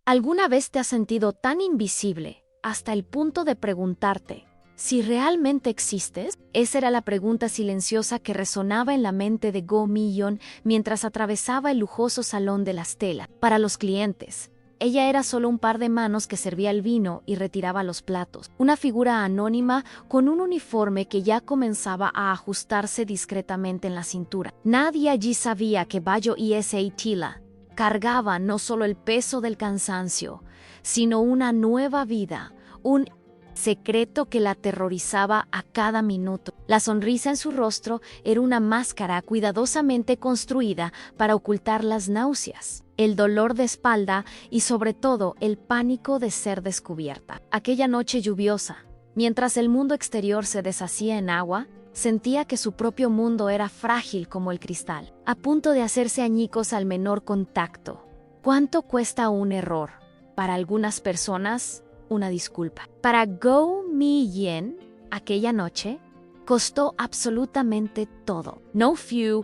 ¿Alguna vez te has sentido tan invisible hasta el punto de preguntarte si realmente existes? Esa era la pregunta silenciosa que resonaba en la mente de Go Mi-yeon mientras atravesaba el lujoso salón de la Stella. Para los clientes, ella era solo un par de manos que servía el vino y retiraba los platos. Una figura anónima con un uniforme que ya comenzaba a ajustarse discretamente en la cintura. Nadie allí sabía que Bayo y Tila cargaba no solo el peso del cansancio, sino una nueva vida, un secreto que la aterrorizaba a cada minuto. La sonrisa en su rostro era una máscara cuidadosamente construida para ocultar las náuseas, el dolor de espalda y sobre todo el pánico de ser descubierta. Aquella noche lluviosa, mientras el mundo exterior se deshacía en agua, sentía que su propio mundo era frágil como el cristal, a punto de hacerse añicos al menor contacto. ¿Cuánto cuesta un error? Para algunas personas, una disculpa. Para Go Mi-yeon, aquella noche, costó absolutamente todo. No fue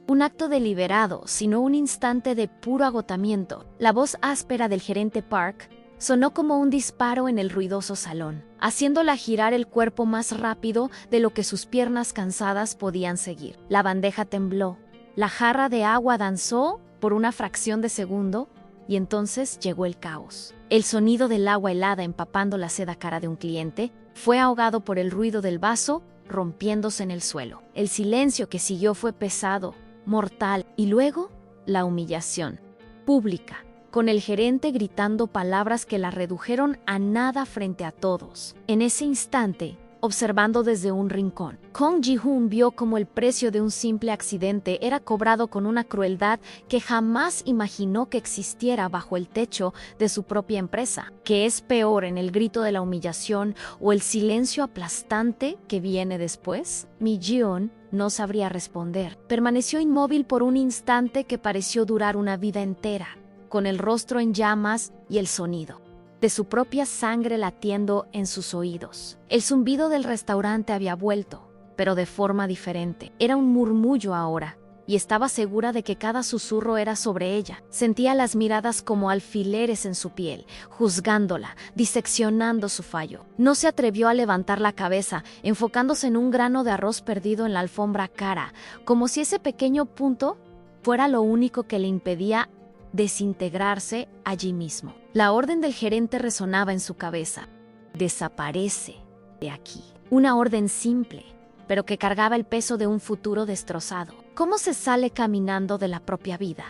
un acto deliberado, sino un instante de puro agotamiento. La voz áspera del gerente Park sonó como un disparo en el ruidoso salón, haciéndola girar el cuerpo más rápido de lo que sus piernas cansadas podían seguir. La bandeja tembló, la jarra de agua danzó por una fracción de segundo y entonces llegó el caos. El sonido del agua helada empapando la seda cara de un cliente fue ahogado por el ruido del vaso rompiéndose en el suelo. El silencio que siguió fue pesado, mortal, y luego la humillación pública, con el gerente gritando palabras que la redujeron a nada frente a todos. En ese instante, observando desde un rincón, Kong Ji-hoon vio cómo el precio de un simple accidente era cobrado con una crueldad que jamás imaginó que existiera bajo el techo de su propia empresa. ¿Qué es peor, en el grito de la humillación o el silencio aplastante que viene después? Mi-yeon no sabría responder. Permaneció inmóvil por un instante que pareció durar una vida entera, con el rostro en llamas y el sonido de su propia sangre latiendo en sus oídos. El zumbido del restaurante había vuelto, pero de forma diferente. Era un murmullo ahora, y estaba segura de que cada susurro era sobre ella. Sentía las miradas como alfileres en su piel, juzgándola, diseccionando su fallo. No se atrevió a levantar la cabeza, enfocándose en un grano de arroz perdido en la alfombra cara, como si ese pequeño punto fuera lo único que le impedía desintegrarse allí mismo. La orden del gerente resonaba en su cabeza. Desaparece de aquí. Una orden simple, pero que cargaba el peso de un futuro destrozado. ¿Cómo se sale caminando de la propia vida?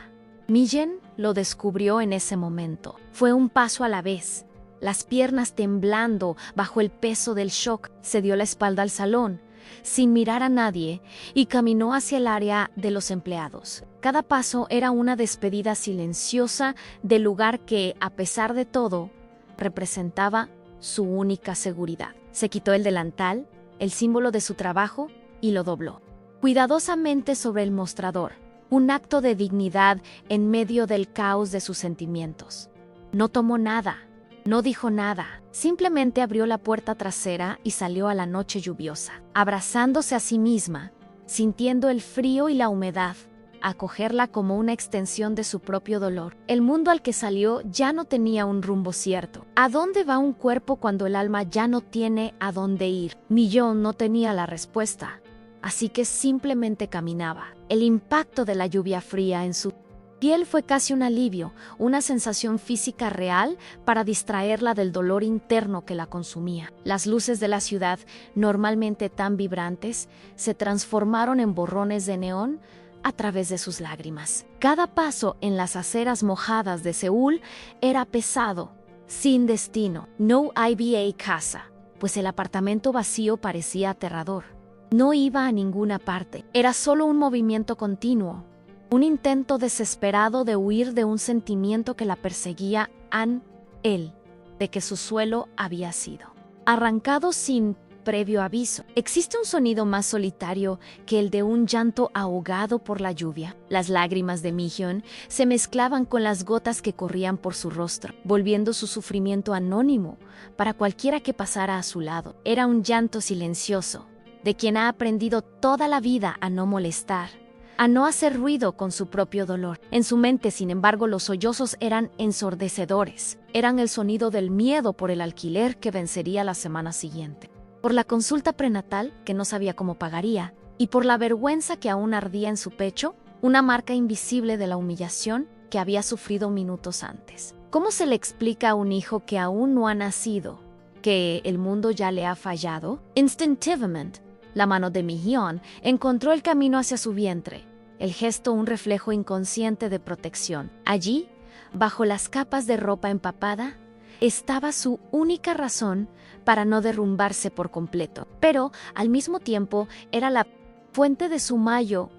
Mi-yeon lo descubrió en ese momento. Fue un paso a la vez. Las piernas temblando bajo el peso del shock, se dio la espalda al salón, sin mirar a nadie, y caminó hacia el área de los empleados. Cada paso era una despedida silenciosa del lugar que, a pesar de todo, representaba su única seguridad. Se quitó el delantal, el símbolo de su trabajo, y lo dobló cuidadosamente sobre el mostrador, un acto de dignidad en medio del caos de sus sentimientos. No tomó nada, no dijo nada, simplemente abrió la puerta trasera y salió a la noche lluviosa, abrazándose a sí misma, sintiendo el frío y la humedad, acogerla como una extensión de su propio dolor. El mundo al que salió ya no tenía un rumbo cierto. ¿A dónde va un cuerpo cuando el alma ya no tiene a dónde ir? Mi-yeon no tenía la respuesta, así que simplemente caminaba. El impacto de la lluvia fría en su piel fue casi un alivio, una sensación física real para distraerla del dolor interno que la consumía. Las luces de la ciudad, normalmente tan vibrantes, se transformaron en borrones de neón a través de sus lágrimas. Cada paso en las aceras mojadas de Seúl era pesado, sin destino. No había casa, pues el apartamento vacío parecía aterrador. No iba a ninguna parte. Era solo un movimiento continuo, un intento desesperado de huir de un sentimiento que la perseguía él, de que su suelo había sido arrancado sin previo aviso. ¿Existe un sonido más solitario que el de un llanto ahogado por la lluvia? Las lágrimas de Mi-yeon se mezclaban con las gotas que corrían por su rostro, volviendo su sufrimiento anónimo para cualquiera que pasara a su lado. Era un llanto silencioso, de quien ha aprendido toda la vida a no molestar, a no hacer ruido con su propio dolor. En su mente, sin embargo, los sollozos eran ensordecedores. Eran el sonido del miedo por el alquiler que vencería la semana siguiente, por la consulta prenatal que no sabía cómo pagaría, y por la vergüenza que aún ardía en su pecho, una marca invisible de la humillación que había sufrido minutos antes. ¿Cómo se le explica a un hijo que aún no ha nacido que el mundo ya le ha fallado? Instinctivamente, la mano de Mi-hyun encontró el camino hacia su vientre, el gesto un reflejo inconsciente de protección. Allí, bajo las capas de ropa empapada, estaba su única razón para no derrumbarse por completo. Pero, al mismo tiempo, era la fuente de su mayo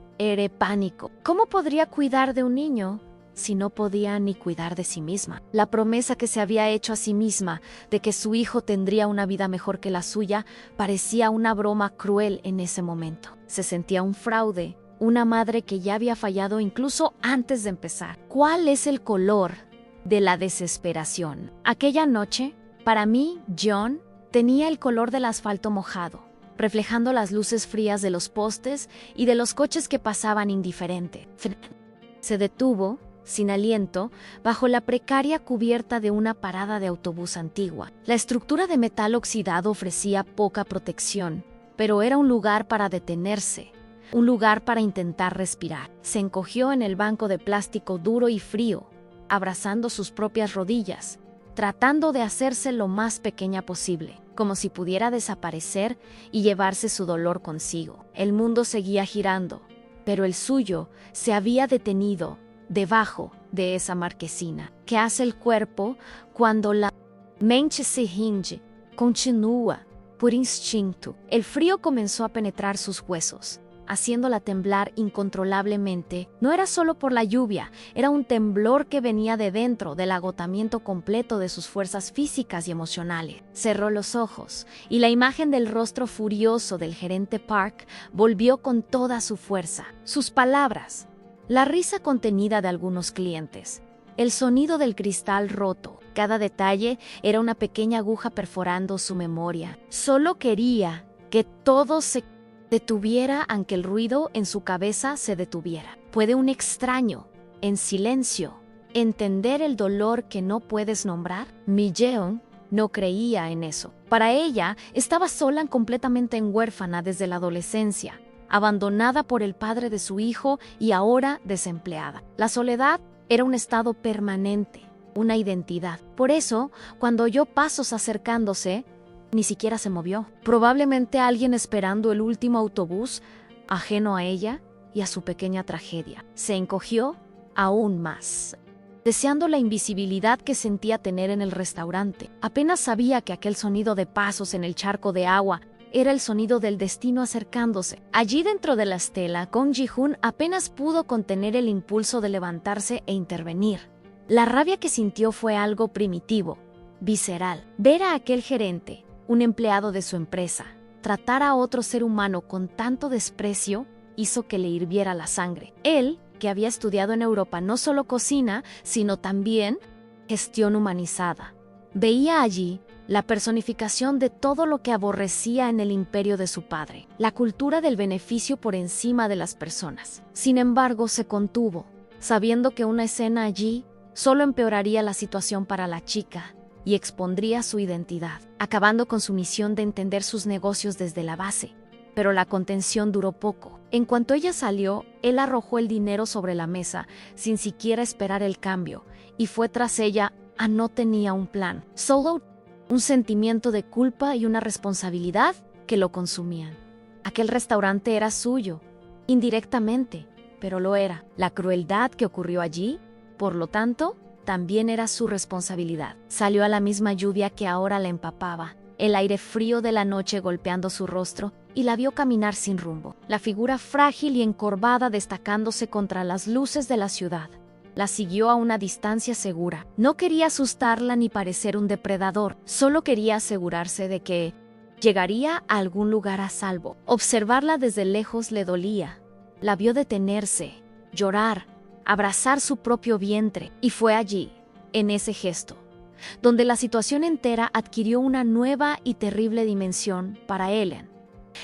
pánico. ¿Cómo podría cuidar de un niño si no podía ni cuidar de sí misma? La promesa que se había hecho a sí misma de que su hijo tendría una vida mejor que la suya parecía una broma cruel en ese momento. Se sentía un fraude, una madre que ya había fallado incluso antes de empezar. ¿Cuál es el color de la desesperación? Aquella noche, para mí, John tenía el color del asfalto mojado, reflejando las luces frías de los postes y de los coches que pasaban indiferente. Se detuvo, sin aliento, bajo la precaria cubierta de una parada de autobús antigua. La estructura de metal oxidado ofrecía poca protección, pero era un lugar para detenerse, un lugar para intentar respirar. Se encogió en el banco de plástico duro y frío, abrazando sus propias rodillas, tratando de hacerse lo más pequeña posible, como si pudiera desaparecer y llevarse su dolor consigo. El mundo seguía girando, pero el suyo se había detenido debajo de esa marquesina. ¿Qué hace el cuerpo cuando la mente se hinge? Continúa, por instinto. El frío comenzó a penetrar sus huesos, haciéndola temblar incontrolablemente. No era solo por la lluvia, era un temblor que venía de dentro, del agotamiento completo de sus fuerzas físicas y emocionales. Cerró los ojos, y la imagen del rostro furioso del gerente Park volvió con toda su fuerza. Sus palabras, la risa contenida de algunos clientes, el sonido del cristal roto. Cada detalle era una pequeña aguja perforando su memoria. Solo quería que todo se detuviera, aunque el ruido en su cabeza se detuviera. ¿Puede un extraño, en silencio, entender el dolor que no puedes nombrar? Mi-jeon no creía en eso. Para ella, estaba sola, completamente huérfana desde la adolescencia, abandonada por el padre de su hijo y ahora desempleada. La soledad era un estado permanente, una identidad. Por eso, cuando oyó pasos acercándose, ni siquiera se movió. Probablemente alguien esperando el último autobús, ajeno a ella y a su pequeña tragedia. Se encogió aún más, deseando la invisibilidad que sentía tener en el restaurante. Apenas sabía que aquel sonido de pasos en el charco de agua era el sonido del destino acercándose. Allí dentro de la estela, Kong Ji-hoon apenas pudo contener el impulso de levantarse e intervenir. La rabia que sintió fue algo primitivo, visceral. Ver a aquel gerente, un empleado de su empresa, tratar a otro ser humano con tanto desprecio hizo que le hirviera la sangre. Él, que había estudiado en Europa no solo cocina, sino también gestión humanizada, veía allí la personificación de todo lo que aborrecía en el imperio de su padre, la cultura del beneficio por encima de las personas. Sin embargo, se contuvo, sabiendo que una escena allí solo empeoraría la situación para la chica y expondría su identidad, acabando con su misión de entender sus negocios desde la base. Pero la contención duró poco. En cuanto ella salió, él arrojó el dinero sobre la mesa sin siquiera esperar el cambio y fue tras ella. No tenía un plan, solo un sentimiento de culpa y una responsabilidad que lo consumían. Aquel restaurante era suyo, indirectamente, pero lo era. La crueldad que ocurrió allí, por lo tanto, también era su responsabilidad. Salió a la misma lluvia que ahora la empapaba, el aire frío de la noche golpeando su rostro, y la vio caminar sin rumbo, la figura frágil y encorvada destacándose contra las luces de la ciudad. La siguió a una distancia segura. No quería asustarla ni parecer un depredador, solo quería asegurarse de que llegaría a algún lugar a salvo. Observarla desde lejos le dolía. La vio detenerse, llorar, abrazar su propio vientre, y fue allí, en ese gesto, donde la situación entera adquirió una nueva y terrible dimensión para Ellen.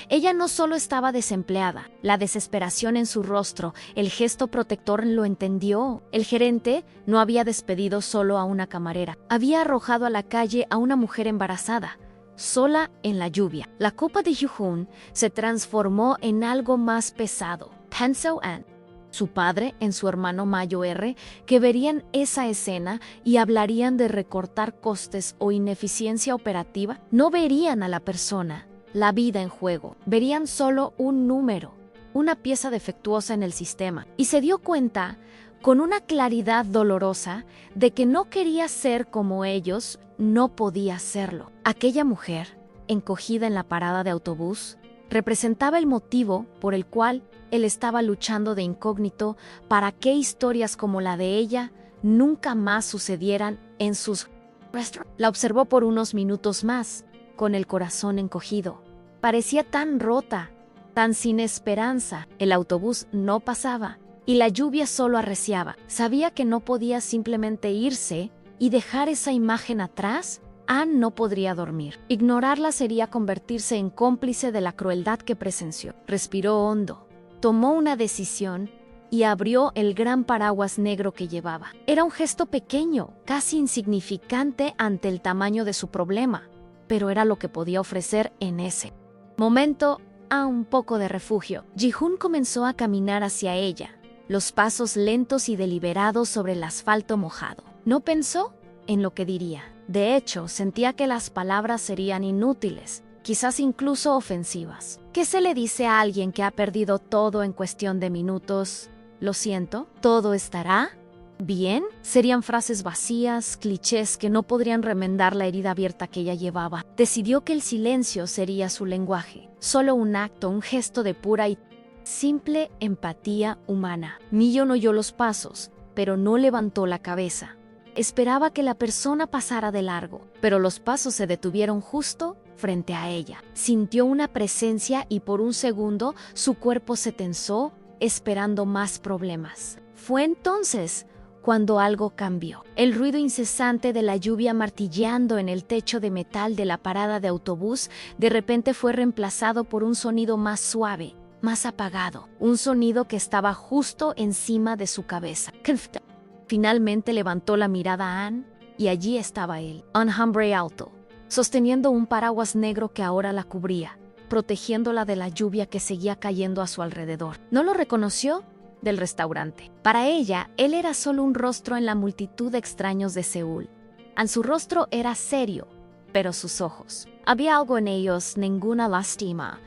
Ella no solo estaba desempleada, la desesperación en su rostro, el gesto protector lo entendió. El gerente no había despedido solo a una camarera, había arrojado a la calle a una mujer embarazada, sola en la lluvia. La culpa de Ji-hoon se transformó en algo más pesado. Pan-seo-an, su padre en su hermano Mayo R, que verían esa escena y hablarían de recortar costes o ineficiencia operativa, no verían a la persona, la vida en juego, verían solo un número, una pieza defectuosa en el sistema, y se dio cuenta, con una claridad dolorosa, de que no quería ser como ellos, no podía serlo. Aquella mujer, encogida en la parada de autobús, representaba el motivo por el cual él estaba luchando de incógnito para que historias como la de ella nunca más sucedieran en sus restaurantes. La observó por unos minutos más, con el corazón encogido. Parecía tan rota, tan sin esperanza. El autobús no pasaba y la lluvia solo arreciaba. Sabía que no podía simplemente irse y dejar esa imagen atrás. Ann no podría dormir. Ignorarla sería convertirse en cómplice de la crueldad que presenció. Respiró hondo, tomó una decisión y abrió el gran paraguas negro que llevaba. Era un gesto pequeño, casi insignificante ante el tamaño de su problema, pero era lo que podía ofrecer en ese momento a un poco de refugio. Ji-hoon comenzó a caminar hacia ella, los pasos lentos y deliberados sobre el asfalto mojado. No pensó en lo que diría. De hecho, sentía que las palabras serían inútiles, quizás incluso ofensivas. ¿Qué se le dice a alguien que ha perdido todo en cuestión de minutos? Lo siento, ¿todo estará bien? Serían frases vacías, clichés que no podrían remendar la herida abierta que ella llevaba. Decidió que el silencio sería su lenguaje, solo un acto, un gesto de pura y simple empatía humana. Millon oyó los pasos, pero no levantó la cabeza. Esperaba que la persona pasara de largo, pero los pasos se detuvieron justo frente a ella. Sintió una presencia y por un segundo su cuerpo se tensó, esperando más problemas. Fue entonces cuando algo cambió. El ruido incesante de la lluvia martilleando en el techo de metal de la parada de autobús de repente fue reemplazado por un sonido más suave, más apagado, un sonido que estaba justo encima de su cabeza. Finalmente levantó la mirada a Ann y allí estaba él, un hombre alto, sosteniendo un paraguas negro que ahora la cubría, protegiéndola de la lluvia que seguía cayendo a su alrededor. No lo reconoció del restaurante. Para ella, él era solo un rostro en la multitud de extraños de Seúl. Su rostro era serio, pero sus ojos. Había algo en ellos, ninguna lástima,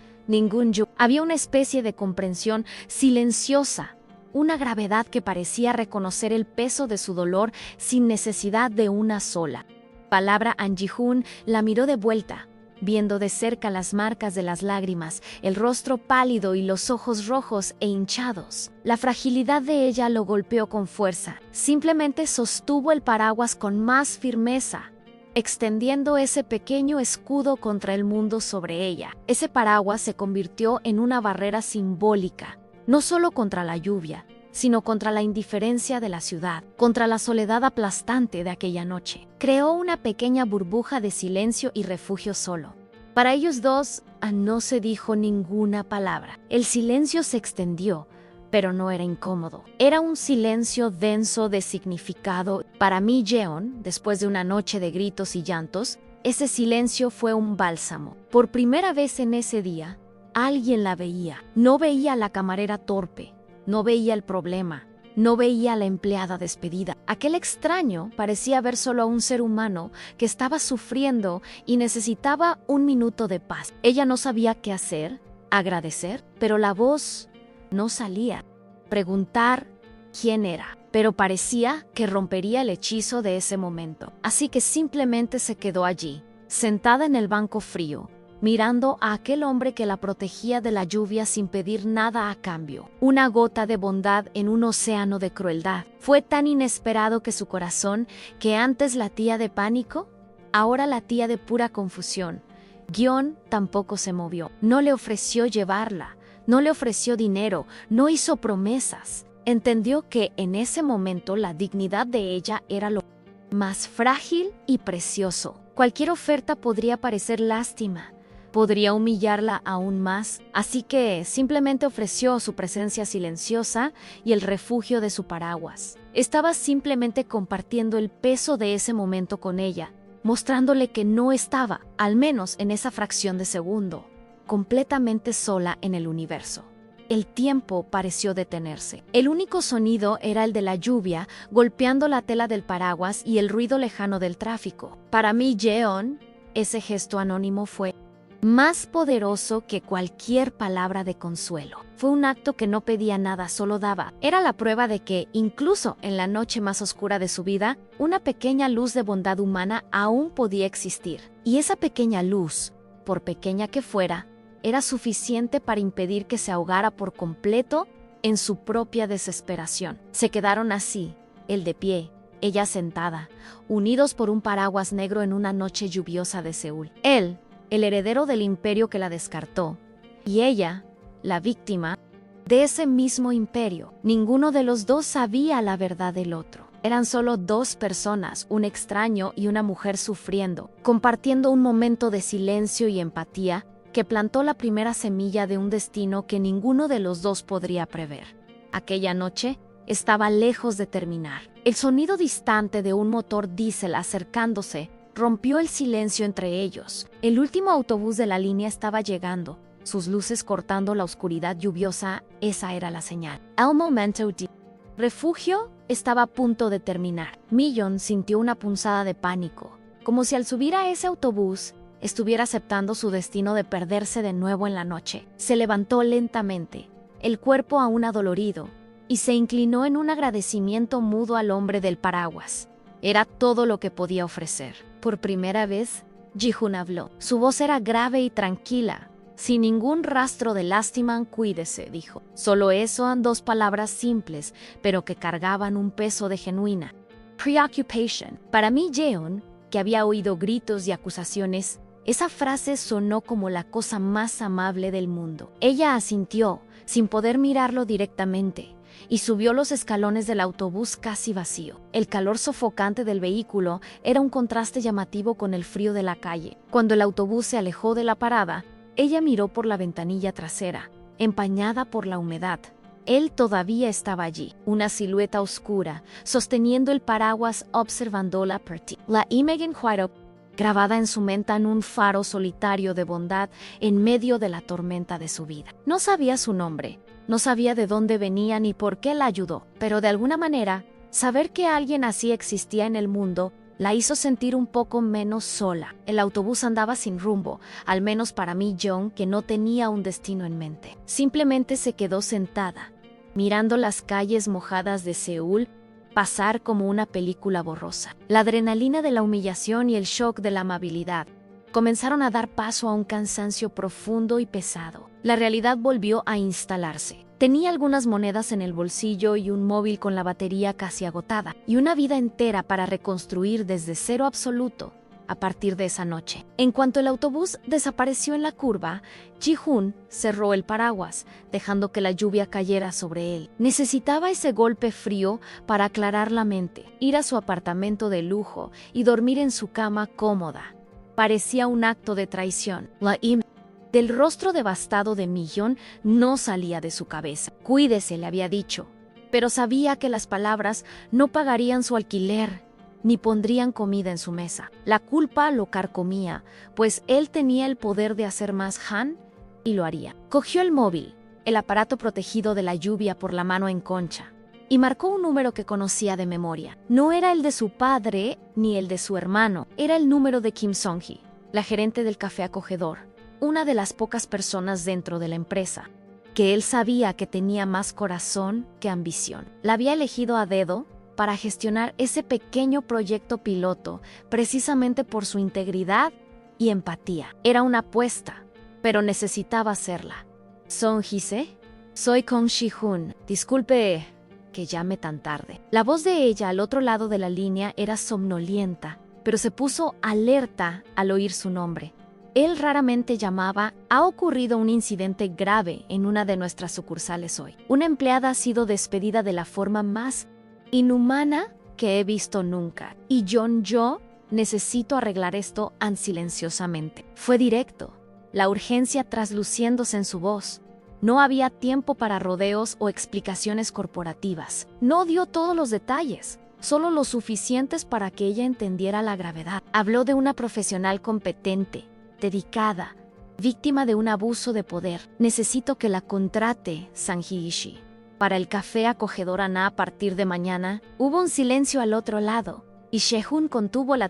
había una especie de comprensión silenciosa, una gravedad que parecía reconocer el peso de su dolor sin necesidad de una sola palabra. An Ji-hoon la miró de vuelta, viendo de cerca las marcas de las lágrimas, el rostro pálido y los ojos rojos e hinchados. La fragilidad de ella lo golpeó con fuerza. Simplemente sostuvo el paraguas con más firmeza, extendiendo ese pequeño escudo contra el mundo sobre ella. Ese paraguas se convirtió en una barrera simbólica, no solo contra la lluvia, sino contra la indiferencia de la ciudad, contra la soledad aplastante de aquella noche. Creó una pequeña burbuja de silencio y refugio solo. Para ellos dos, no se dijo ninguna palabra. El silencio se extendió, pero no era incómodo. Era un silencio denso de significado. Para Mi Jeon, después de una noche de gritos y llantos, ese silencio fue un bálsamo. Por primera vez en ese día, alguien la veía. No veía a la camarera torpe, no veía el problema, no veía a la empleada despedida. Aquel extraño parecía ver solo a un ser humano que estaba sufriendo y necesitaba un minuto de paz. Ella no sabía qué hacer, agradecer, pero la voz no salía. Preguntar quién era, pero parecía que rompería el hechizo de ese momento. Así que simplemente se quedó allí, sentada en el banco frío, mirando a aquel hombre que la protegía de la lluvia sin pedir nada a cambio. Una gota de bondad en un océano de crueldad. Fue tan inesperado que su corazón, que antes latía de pánico, ahora latía de pura confusión. Gyeon tampoco se movió. No le ofreció llevarla, no le ofreció dinero, no hizo promesas. Entendió que en ese momento la dignidad de ella era lo más frágil y precioso. Cualquier oferta podría parecer lástima, podría humillarla aún más, así que simplemente ofreció su presencia silenciosa y el refugio de su paraguas. Estaba simplemente compartiendo el peso de ese momento con ella, mostrándole que no estaba, al menos en esa fracción de segundo, completamente sola en el universo. El tiempo pareció detenerse. El único sonido era el de la lluvia golpeando la tela del paraguas y el ruido lejano del tráfico. Para mí, Jeon, ese gesto anónimo fue más poderoso que cualquier palabra de consuelo. Fue un acto que no pedía nada, solo daba. Era la prueba de que, incluso en la noche más oscura de su vida, una pequeña luz de bondad humana aún podía existir. Y esa pequeña luz, por pequeña que fuera, era suficiente para impedir que se ahogara por completo en su propia desesperación. Se quedaron así, él de pie, ella sentada, unidos por un paraguas negro en una noche lluviosa de Seúl. Él, el heredero del imperio que la descartó, y ella, la víctima de ese mismo imperio. Ninguno de los dos sabía la verdad del otro. Eran solo dos personas, un extraño y una mujer sufriendo, compartiendo un momento de silencio y empatía que plantó la primera semilla de un destino que ninguno de los dos podría prever. Aquella noche estaba lejos de terminar. El sonido distante de un motor diésel acercándose rompió el silencio entre ellos. El último autobús de la línea estaba llegando, sus luces cortando la oscuridad lluviosa. Esa era la señal. El momento de refugio estaba a punto de terminar. Millon sintió una punzada de pánico, como si al subir a ese autobús estuviera aceptando su destino de perderse de nuevo en la noche. Se levantó lentamente, el cuerpo aún adolorido, y se inclinó en un agradecimiento mudo al hombre del paraguas. Era todo lo que podía ofrecer. Por primera vez, Ji-hoon habló. Su voz era grave y tranquila, sin ningún rastro de lástima. Cuídese, dijo. Solo eso, eran dos palabras simples, pero que cargaban un peso de genuina preocupación. Para mí, Jeon, que había oído gritos y acusaciones, esa frase sonó como la cosa más amable del mundo. Ella asintió, sin poder mirarlo directamente, y subió los escalones del autobús casi vacío. El calor sofocante del vehículo era un contraste llamativo con el frío de la calle. Cuando el autobús se alejó de la parada, ella miró por la ventanilla trasera, empañada por la humedad. Él todavía estaba allí, una silueta oscura, sosteniendo el paraguas, observándola por ti. La imagen Huayro, grabada en su mente en un faro solitario de bondad en medio de la tormenta de su vida. No sabía su nombre, no sabía de dónde venía ni por qué la ayudó, pero de alguna manera, saber que alguien así existía en el mundo la hizo sentir un poco menos sola. El autobús andaba sin rumbo, al menos para mí, Jong, que no tenía un destino en mente. Simplemente se quedó sentada, mirando las calles mojadas de Seúl pasar como una película borrosa. La adrenalina de la humillación y el shock de la amabilidad comenzaron a dar paso a un cansancio profundo y pesado. La realidad volvió a instalarse. Tenía algunas monedas en el bolsillo y un móvil con la batería casi agotada, y una vida entera para reconstruir desde cero absoluto a partir de esa noche. En cuanto el autobús desapareció en la curva, Ji-hoon cerró el paraguas, dejando que la lluvia cayera sobre él. Necesitaba ese golpe frío para aclarar la mente, ir a su apartamento de lujo y dormir en su cama cómoda. Parecía un acto de traición. La imagen del rostro devastado de Millon no salía de su cabeza. Cuídese, le había dicho, pero sabía que las palabras no pagarían su alquiler ni pondrían comida en su mesa. La culpa lo carcomía, pues él tenía el poder de hacer más Han y lo haría. Cogió el móvil, el aparato protegido de la lluvia por la mano en concha, y marcó un número que conocía de memoria. No era el de su padre ni el de su hermano, era el número de Kim Song-hee, la gerente del café acogedor, una de las pocas personas dentro de la empresa que él sabía que tenía más corazón que ambición. La había elegido a dedo para gestionar ese pequeño proyecto piloto, precisamente por su integridad y empatía. Era una apuesta, pero necesitaba hacerla. Song-hee, soy Kong Ji-hoon. Disculpe que llame tan tarde. La voz de ella al otro lado de la línea era somnolienta, pero se puso alerta al oír su nombre. Él raramente llamaba. Ha ocurrido un incidente grave en una de nuestras sucursales hoy. Una empleada ha sido despedida de la forma más inhumana que he visto nunca. Y yo necesito arreglar esto silenciosamente. Fue directo. la urgencia trasluciéndose en su voz. No había tiempo para rodeos o explicaciones corporativas. No dio todos los detalles, solo los suficientes para que ella entendiera la gravedad. Habló de una profesional competente, dedicada, víctima de un abuso de poder. Necesito que la contrate, Sanji-ishi. Para el café acogedor Ana a partir de mañana, hubo un silencio al otro lado, y Sehun contuvo la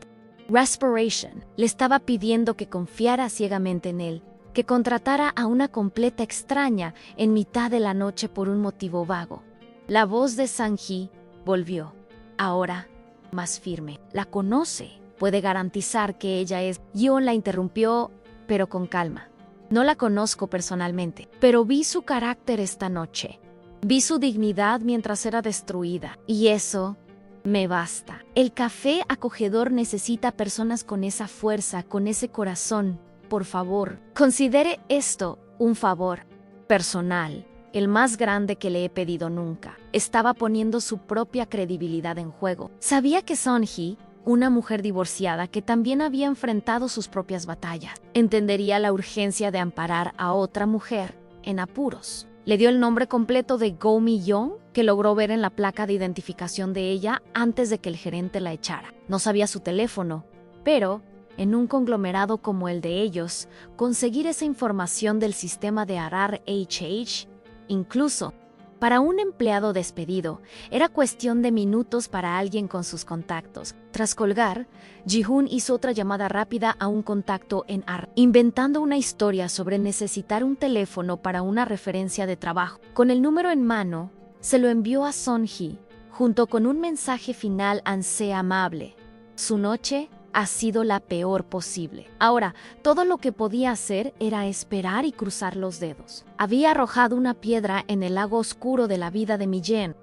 respiration. Le estaba pidiendo que confiara ciegamente en él, que contratara a una completa extraña en mitad de la noche por un motivo vago. La voz de Sanji volvió, ahora más firme. La conoce, puede garantizar que ella es. Yeon la interrumpió, pero con calma. No la conozco personalmente, pero vi su carácter esta noche. Vi su dignidad mientras era destruida, y eso me basta. El café acogedor necesita personas con esa fuerza, con ese corazón. Por favor, considere esto un favor personal, el más grande que le he pedido nunca. Estaba poniendo su propia credibilidad en juego. Sabía que Sonji, una mujer divorciada que también había enfrentado sus propias batallas, entendería la urgencia de amparar a otra mujer en apuros. Le dio el nombre completo de Go Mi-yeon, que logró ver en la placa de identificación de ella antes de que el gerente la echara. No sabía su teléfono, pero en un conglomerado como el de ellos, conseguir esa información del sistema de RRHH, incluso para un empleado despedido, era cuestión de minutos para alguien con sus contactos. Tras colgar, Ji-hoon hizo otra llamada rápida a un contacto en AR, inventando una historia sobre necesitar un teléfono para una referencia de trabajo. Con el número en mano, se lo envió a Sonji, junto con un mensaje final ansé amable. Su noche ha sido la peor posible. Ahora, todo lo que podía hacer era esperar y cruzar los dedos. Había arrojado una piedra en el lago oscuro de la vida de Mi-yeon,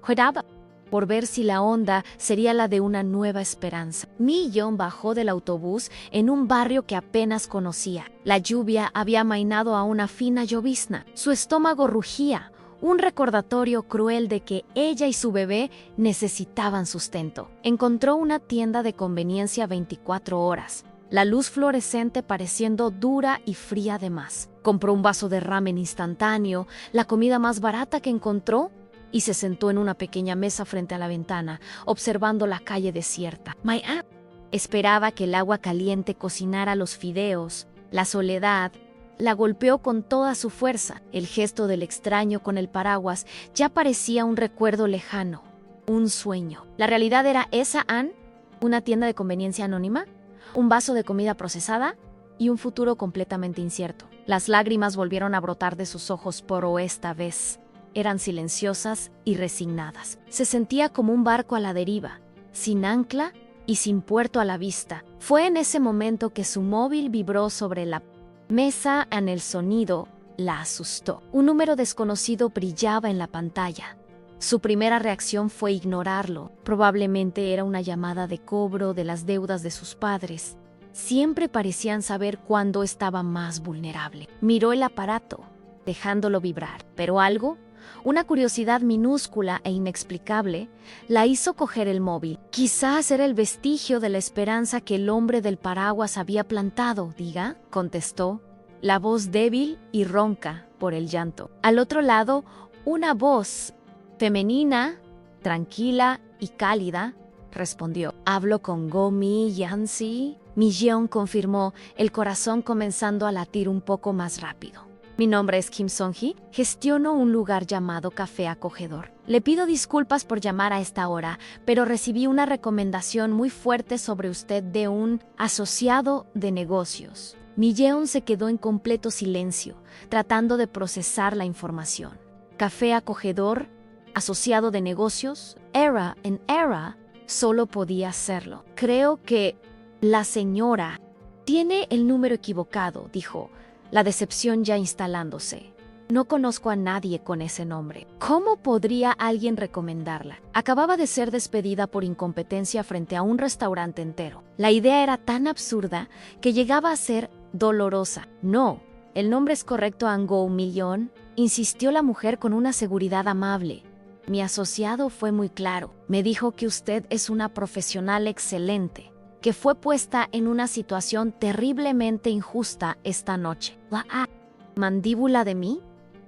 por ver si la onda sería la de una nueva esperanza. Mi-yeon bajó del autobús en un barrio que apenas conocía. La lluvia había amainado a una fina llovizna. Su estómago rugía, un recordatorio cruel de que ella y su bebé necesitaban sustento. Encontró una tienda de conveniencia 24 horas, la luz fluorescente pareciendo dura y fría además. Compró un vaso de ramen instantáneo, la comida más barata que encontró, y se sentó en una pequeña mesa frente a la ventana, observando la calle desierta. Esperaba que el agua caliente cocinara los fideos. La soledad la golpeó con toda su fuerza. El gesto del extraño con el paraguas ya parecía un recuerdo lejano, un sueño. ¿La realidad era esa, Ann? ¿Una tienda de conveniencia anónima? ¿Un vaso de comida procesada? Y un futuro completamente incierto. Las lágrimas volvieron a brotar de sus ojos, pero esta vez eran silenciosas y resignadas. Se sentía como un barco a la deriva, sin ancla y sin puerto a la vista. Fue en ese momento que su móvil vibró sobre la mesa. En el sonido la asustó. Un número desconocido brillaba en la pantalla. Su primera reacción fue ignorarlo. Probablemente era una llamada de cobro de las deudas de sus padres. Siempre parecían saber cuándo estaba más vulnerable. Miró el aparato, dejándolo vibrar, pero algo, una curiosidad minúscula e inexplicable, la hizo coger el móvil. Quizás era el vestigio de la esperanza que el hombre del paraguas había plantado, contestó, la voz débil y ronca por el llanto. Al otro lado, una voz femenina, tranquila y cálida, respondió. ¿Hablo con Go Mi-yeon? Mi-yeon confirmó, el corazón comenzando a latir un poco más rápido. Mi nombre es Kim Song-hee, gestiono un lugar llamado Café Acogedor. Le pido disculpas por llamar a esta hora, pero recibí una recomendación muy fuerte sobre usted de un asociado de negocios. Mi-yeon se quedó en completo silencio, tratando de procesar la información. Café Acogedor, asociado de negocios, en Era, solo podía hacerlo. Creo que la señora tiene el número equivocado, dijo, la decepción ya instalándose. No conozco a nadie con ese nombre. ¿Cómo podría alguien recomendarla? Acababa de ser despedida por incompetencia frente a un restaurante entero. La idea era tan absurda que llegaba a ser dolorosa. No, el nombre es correcto, Go Mi-yeon, insistió la mujer con una seguridad amable. Mi asociado fue muy claro. Me dijo que usted es una profesional excelente. que fue puesta en una situación terriblemente injusta esta noche. La mandíbula de mí.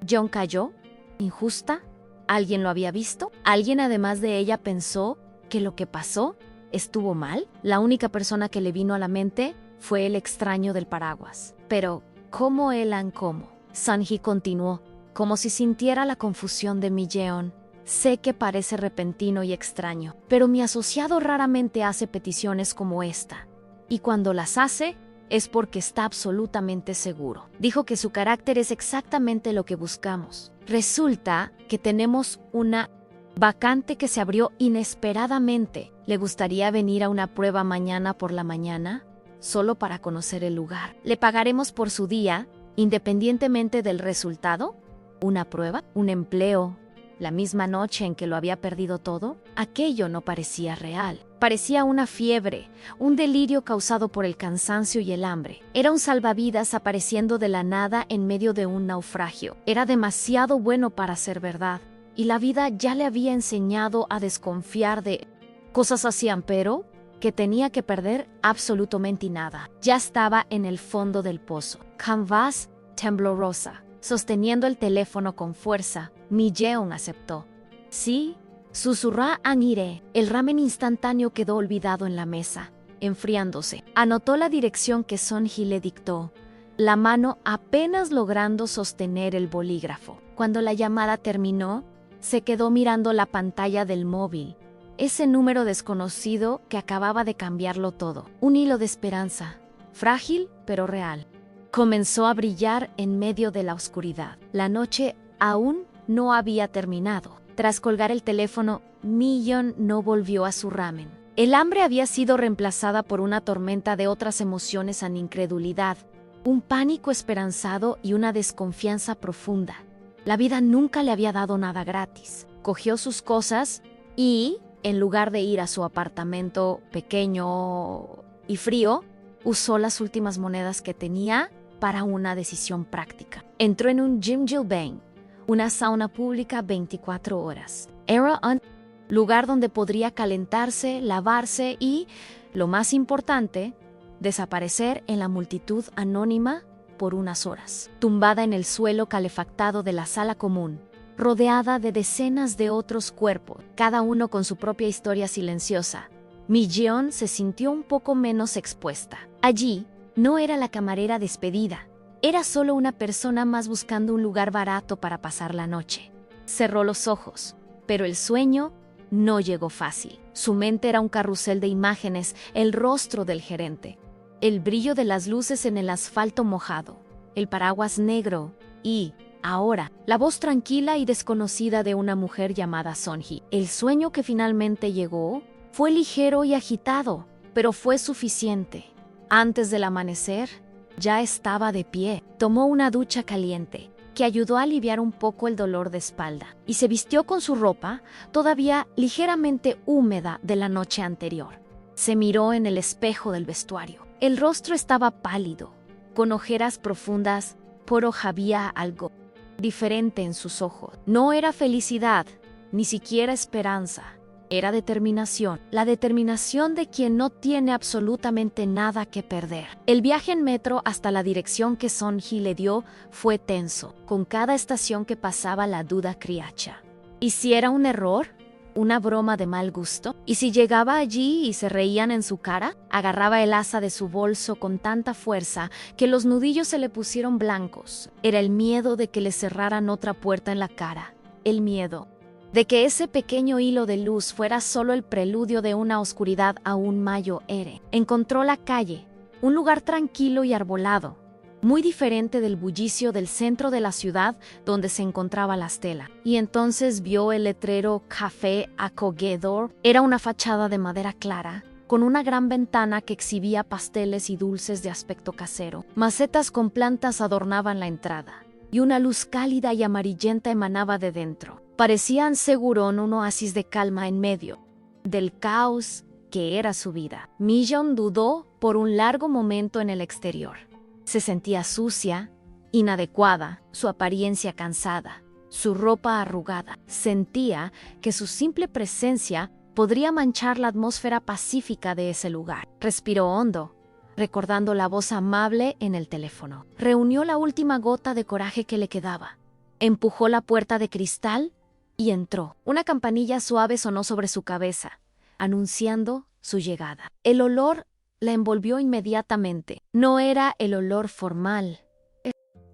John cayó. ¿Injusta? ¿Alguien lo había visto? ¿Alguien además de ella pensó que lo que pasó estuvo mal? La única persona que le vino a la mente fue el extraño del paraguas. Pero, ¿cómo Elan cómo? Sunhee continuó, como si sintiera la confusión de mi Jeon. Sé que parece repentino y extraño, pero mi asociado raramente hace peticiones como esta. Y cuando las hace, es porque está absolutamente seguro. Dijo que su carácter es exactamente lo que buscamos. Resulta que tenemos una vacante que se abrió inesperadamente. ¿Le gustaría venir a una prueba mañana por la mañana? Solo para conocer el lugar. Le pagaremos por su día, independientemente del resultado. ¿Una prueba? ¿Un empleo? ¿La misma noche en que lo había perdido todo? Aquello no parecía real. Parecía una fiebre, un delirio causado por el cansancio y el hambre. Era un salvavidas apareciendo de la nada en medio de un naufragio. Era demasiado bueno para ser verdad, y la vida ya le había enseñado a desconfiar de cosas así, pero que tenía que perder absolutamente nada. Ya estaba en el fondo del pozo. Canvas temblorosa. Sosteniendo el teléfono con fuerza, mi Jeon aceptó. Sí, susurró Anire. El ramen instantáneo quedó olvidado en la mesa, enfriándose. Anotó la dirección que Sunhee le dictó, la mano apenas logrando sostener el bolígrafo. Cuando la llamada terminó, se quedó mirando la pantalla del móvil. Ese número desconocido que acababa de cambiarlo todo. Un hilo de esperanza, frágil pero real. Comenzó a brillar en medio de la oscuridad. La noche aún no había terminado. Tras colgar el teléfono, Mi-yeon no volvió a su ramen. El hambre había sido reemplazada por una tormenta de otras emociones en incredulidad, un pánico esperanzado y una desconfianza profunda. La vida nunca le había dado nada gratis. Cogió sus cosas y, en lugar de ir a su apartamento pequeño y frío, usó las últimas monedas que tenía para una decisión práctica. Entró en un Jjimjilbang, una sauna pública 24 horas. Era un lugar donde podría calentarse, lavarse y, lo más importante, desaparecer en la multitud anónima por unas horas. Tumbada en el suelo calefactado de la sala común, rodeada de decenas de otros cuerpos, cada uno con su propia historia silenciosa, Mi-yeon se sintió un poco menos expuesta. Allí, no era la camarera despedida, era solo una persona más buscando un lugar barato para pasar la noche. Cerró los ojos, pero el sueño no llegó fácil. Su mente era un carrusel de imágenes, el rostro del gerente, el brillo de las luces en el asfalto mojado, el paraguas negro y, ahora, la voz tranquila y desconocida de una mujer llamada Sunhee. El sueño que finalmente llegó fue ligero y agitado, pero fue suficiente. Antes del amanecer, ya estaba de pie. Tomó una ducha caliente, que ayudó a aliviar un poco el dolor de espalda, y se vistió con su ropa, todavía ligeramente húmeda de la noche anterior. Se miró en el espejo del vestuario. El rostro estaba pálido, con ojeras profundas, pero había algo diferente en sus ojos. No era felicidad, ni siquiera esperanza. Era determinación, la determinación de quien no tiene absolutamente nada que perder. El viaje en metro hasta la dirección que Sunhee le dio fue tenso. Con cada estación que pasaba la duda criacha. ¿Y si era un error? ¿Una broma de mal gusto? ¿Y si llegaba allí y se reían en su cara? Agarraba el asa de su bolso con tanta fuerza que los nudillos se le pusieron blancos. Era el miedo de que le cerraran otra puerta en la cara. El miedo de que ese pequeño hilo de luz fuera solo el preludio de una oscuridad aún mayor. Encontró la calle, un lugar tranquilo y arbolado, muy diferente del bullicio del centro de la ciudad donde se encontraba la estela. Y entonces vio el letrero Café Acogedor. Era una fachada de madera clara, con una gran ventana que exhibía pasteles y dulces de aspecto casero. Macetas con plantas adornaban la entrada, y una luz cálida y amarillenta emanaba de dentro. Parecían segurón un oasis de calma en medio del caos que era su vida. Mi-yeon dudó por un largo momento en el exterior. Se sentía sucia, inadecuada, su apariencia cansada, su ropa arrugada. Sentía que su simple presencia podría manchar la atmósfera pacífica de ese lugar. Respiró hondo, recordando la voz amable en el teléfono. Reunió la última gota de coraje que le quedaba. Empujó la puerta de cristal y entró. Una campanilla suave sonó sobre su cabeza, anunciando su llegada. El olor la envolvió inmediatamente. No era el olor formal,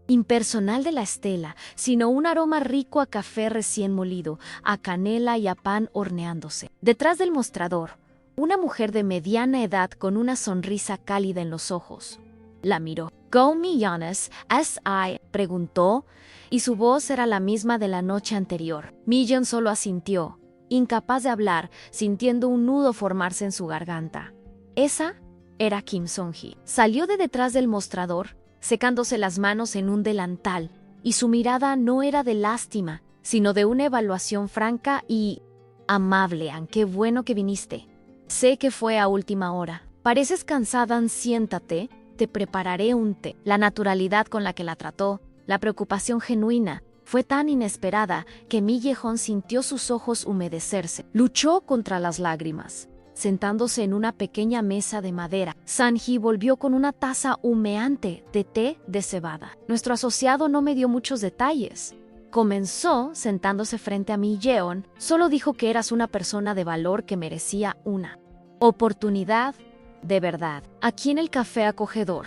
impersonal de la estela, sino un aroma rico a café recién molido, a canela y a pan horneándose. Detrás del mostrador, una mujer de mediana edad con una sonrisa cálida en los ojos la miró. «¿Go millones? S.I.?» preguntó, y su voz era la misma de la noche anterior. Millon solo asintió, incapaz de hablar, sintiendo un nudo formarse en su garganta. Esa era Kim Song-hee. Salió de detrás del mostrador, secándose las manos en un delantal, y su mirada no era de lástima, sino de una evaluación franca y amable. «Qué bueno que viniste. Sé que fue a última hora. Pareces cansada, siéntate, te prepararé un té». La naturalidad con la que la trató, la preocupación genuina, fue tan inesperada que Mi Ye-hon sintió sus ojos humedecerse. Luchó contra las lágrimas. Sentándose en una pequeña mesa de madera, San-hee volvió con una taza humeante de té de cebada. «Nuestro asociado no me dio muchos detalles», comenzó sentándose frente a Mi Ye-hon. «Solo dijo que eras una persona de valor que merecía una oportunidad de verdad. Aquí en el café acogedor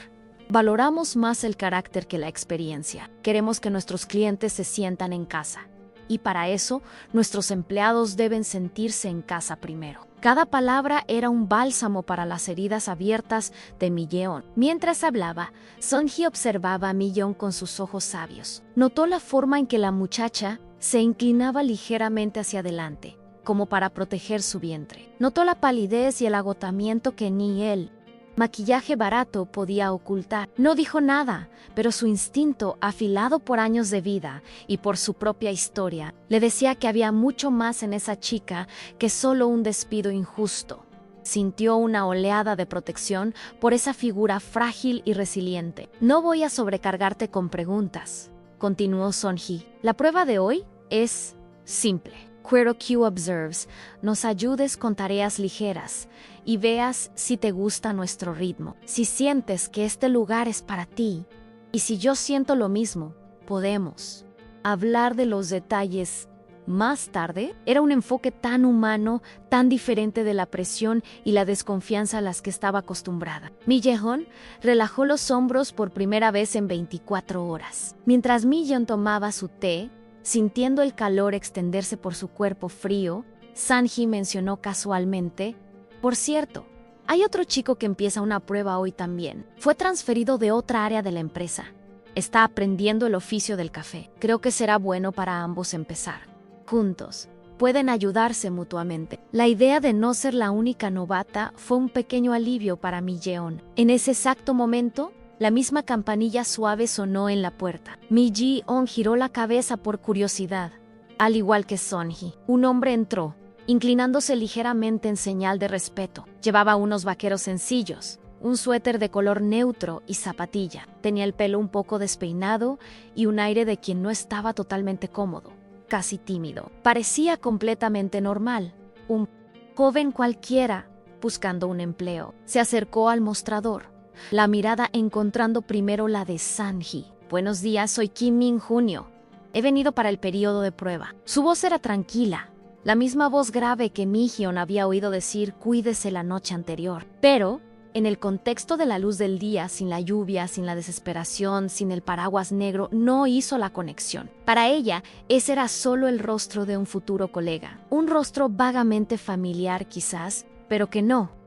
valoramos más el carácter que la experiencia. Queremos que nuestros clientes se sientan en casa. Y para eso, nuestros empleados deben sentirse en casa primero». Cada palabra era un bálsamo para las heridas abiertas de Mi Ye-hon. Mientras hablaba, Son-hee observaba a Mi Ye-hon con sus ojos sabios. Notó la forma en que la muchacha se inclinaba ligeramente hacia adelante, como para proteger su vientre. Notó la palidez y el agotamiento que ni él, maquillaje barato, podía ocultar. No dijo nada, pero su instinto, afilado por años de vida y por su propia historia, le decía que había mucho más en esa chica que solo un despido injusto. Sintió una oleada de protección por esa figura frágil y resiliente. «No voy a sobrecargarte con preguntas», continuó Son-hee. «La prueba de hoy es simple. Quiero que observes, nos ayudes con tareas ligeras y veas si te gusta nuestro ritmo. Si sientes que este lugar es para ti, y si yo siento lo mismo, podemos hablar de los detalles más tarde». Era un enfoque tan humano, tan diferente de la presión y la desconfianza a las que estaba acostumbrada. Mi Ye-hon relajó los hombros por primera vez en 24 horas. Mientras Mi Ye-hon tomaba su té, sintiendo el calor extenderse por su cuerpo frío, San-hee mencionó casualmente: «Por cierto, hay otro chico que empieza una prueba hoy también. Fue transferido de otra área de la empresa. Está aprendiendo el oficio del café. Creo que será bueno para ambos empezar juntos. Pueden ayudarse mutuamente». La idea de no ser la única novata fue un pequeño alivio para Mi Ye-hon. En ese exacto momento, la misma campanilla suave sonó en la puerta. Mi Ye-hon giró la cabeza por curiosidad, al igual que Son-hee. Un hombre entró, inclinándose ligeramente en señal de respeto. Llevaba unos vaqueros sencillos, un suéter de color neutro y zapatilla. Tenía el pelo un poco despeinado y un aire de quien no estaba totalmente cómodo, casi tímido. Parecía completamente normal, un joven cualquiera buscando un empleo. Se acercó al mostrador, la mirada encontrando primero la de San-hee. «Buenos días, soy Kim Min-junio. He venido para el periodo de prueba». Su voz era tranquila, la misma voz grave que Mi Ye-hon había oído decir «cuídese» la noche anterior. Pero, en el contexto de la luz del día, sin la lluvia, sin la desesperación, sin el paraguas negro, no hizo la conexión. Para ella, ese era solo el rostro de un futuro colega. Un rostro vagamente familiar quizás, pero que no.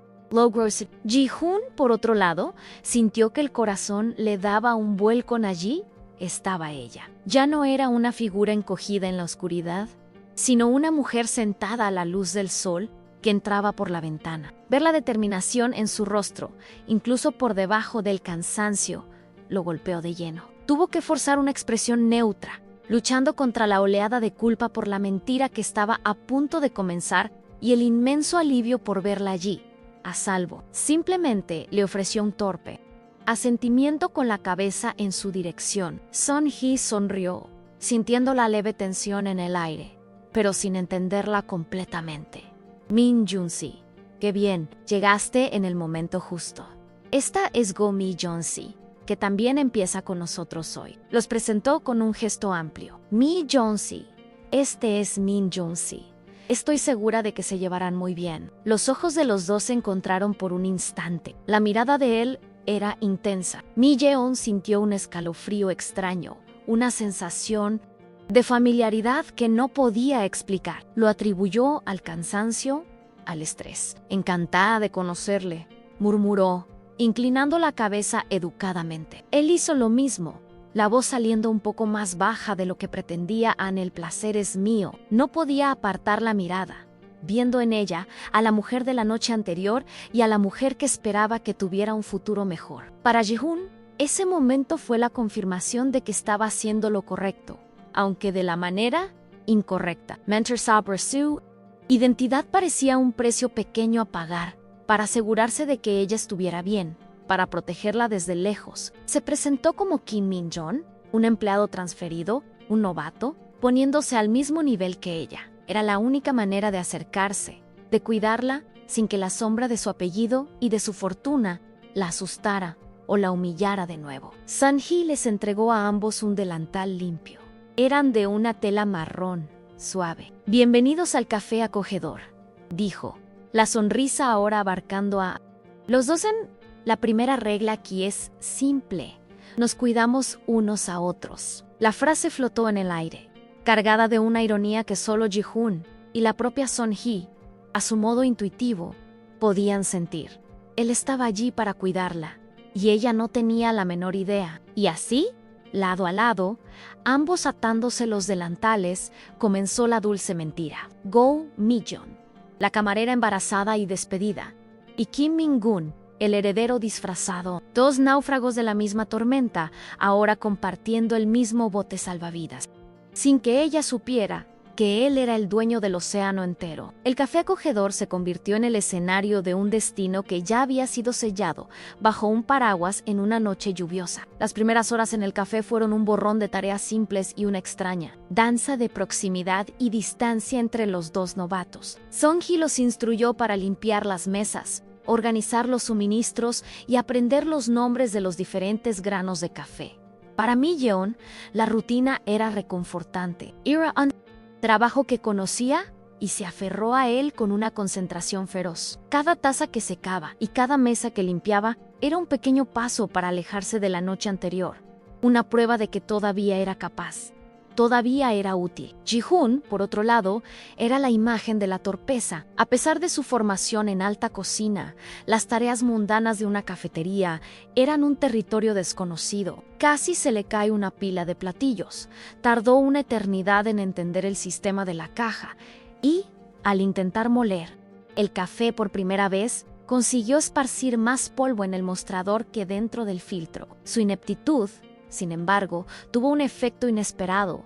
Ji-hoon, por otro lado, sintió que el corazón le daba un vuelco. Allí estaba ella. Ya no era una figura encogida en la oscuridad, sino una mujer sentada a la luz del sol que entraba por la ventana. Ver la determinación en su rostro, incluso por debajo del cansancio, lo golpeó de lleno. Tuvo que forzar una expresión neutra, luchando contra la oleada de culpa por la mentira que estaba a punto de comenzar y el inmenso alivio por verla allí, a salvo. Simplemente le ofreció un torpe asentimiento con la cabeza en su dirección. Son-hee sonrió, sintiendo la leve tensión en el aire, pero sin entenderla completamente. Min Jun-si. Qué bien, llegaste en el momento justo. Esta es Go Mi-yeon-si, que también empieza con nosotros hoy. Los presentó con un gesto amplio. Mi-yeon-si. Este es Min Jun-si. Estoy segura de que se llevarán muy bien. Los ojos de los dos se encontraron por un instante. La mirada de él era intensa. Mi-yeon sintió un escalofrío extraño, una sensación de familiaridad que no podía explicar. Lo atribuyó al cansancio, al estrés. Encantada de conocerle, murmuró, inclinando la cabeza educadamente. Él hizo lo mismo, la voz saliendo un poco más baja de lo que pretendía. El placer es mío. No podía apartar la mirada, viendo en ella a la mujer de la noche anterior y a la mujer que esperaba que tuviera un futuro mejor. Para Ji-hoon, ese momento fue la confirmación de que estaba haciendo lo correcto, aunque de la manera incorrecta. Mentor Sabra Su, identidad parecía un precio pequeño a pagar para asegurarse de que ella estuviera bien, para protegerla desde lejos. Se presentó como Kim Min-yeon, un empleado transferido, un novato, poniéndose al mismo nivel que ella. Era la única manera de acercarse, de cuidarla sin que la sombra de su apellido y de su fortuna la asustara o la humillara de nuevo. Sun-hee les entregó a ambos un delantal limpio. Eran de una tela marrón, suave. Bienvenidos al café acogedor, dijo, la sonrisa ahora abarcando a los dos. La primera regla aquí es simple. Nos cuidamos unos a otros. La frase flotó en el aire, cargada de una ironía que solo Ji-hoon y la propia Sun-hee, a su modo intuitivo, podían sentir. Él estaba allí para cuidarla, y ella no tenía la menor idea. Y así, lado a lado, ambos atándose los delantales, comenzó la dulce mentira. Go Mi-yeon, la camarera embarazada y despedida, y Kim Min-gun, el heredero disfrazado, dos náufragos de la misma tormenta, ahora compartiendo el mismo bote salvavidas, sin que ella supiera que él era el dueño del océano entero. El café acogedor se convirtió en el escenario de un destino que ya había sido sellado bajo un paraguas en una noche lluviosa. Las primeras horas en el café fueron un borrón de tareas simples y una extraña danza de proximidad y distancia entre los dos novatos. Sun-hee los instruyó para limpiar las mesas, organizar los suministros y aprender los nombres de los diferentes granos de café. Para Mi-yeon, la rutina era reconfortante. Era un trabajo que conocía y se aferró a él con una concentración feroz. Cada taza que secaba y cada mesa que limpiaba era un pequeño paso para alejarse de la noche anterior, una prueba de que todavía era capaz. Todavía era útil. Ji-hoon, por otro lado, era la imagen de la torpeza. A pesar de su formación en alta cocina, las tareas mundanas de una cafetería eran un territorio desconocido. Casi se le cae una pila de platillos. Tardó una eternidad en entender el sistema de la caja y, al intentar moler el café por primera vez, consiguió esparcir más polvo en el mostrador que dentro del filtro. Su ineptitud, sin embargo, tuvo un efecto inesperado.